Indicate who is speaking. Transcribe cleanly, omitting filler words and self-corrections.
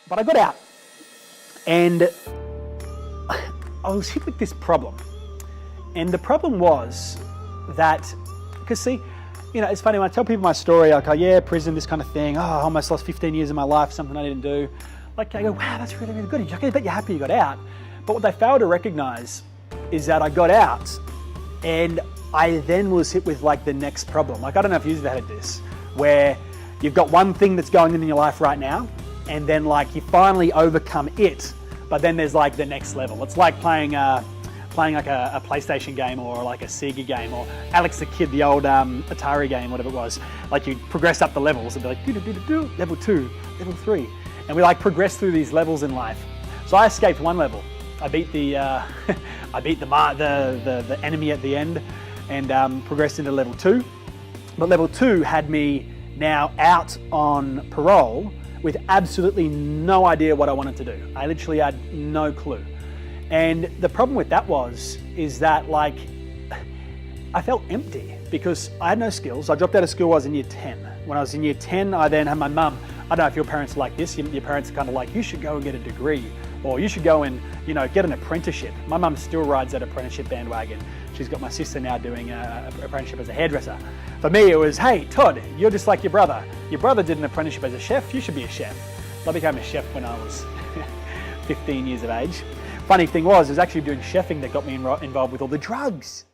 Speaker 1: But I got out, and I was hit with this problem. And the problem was that, because see, you know, it's funny when I tell people my story, like, oh yeah, prison, this kind of thing. Oh, I almost lost 15 years of my life, something I didn't do. Like, I go, wow, that's really, really good. I bet you're happy you got out. But what they fail to recognize is that I got out and I then was hit with like the next problem. Like, I don't know if you've had this, where you've got one thing that's going on in your life right now, and then like you finally overcome it, but then there's like the next level. It's like playing like a PlayStation game or like a Sega game or Alex the Kid, the old Atari game, whatever it was. Like you progress up the levels and be like, level 2, level 3. And we like progress through these levels in life. So I escaped one level. I beat the the enemy at the end and progressed into level 2. But level 2 had me now out on parole with absolutely no idea what I wanted to do. I literally had no clue. And the problem with that is that like, I felt empty because I had no skills. I dropped out of school when I was in year 10. When I was in year 10, I then had my mum. I don't know if your parents are like this. Your parents are kind of like, you should go and get a degree, or you should go and, you know, get an apprenticeship. My mum still rides that apprenticeship bandwagon. She's got my sister now doing an apprenticeship as a hairdresser. For me, it was, hey, Todd, you're just like your brother. Your brother did an apprenticeship as a chef. You should be a chef. So I became a chef when I was 15 years of age. Funny thing was, it was actually doing chefing that got me involved with all the drugs.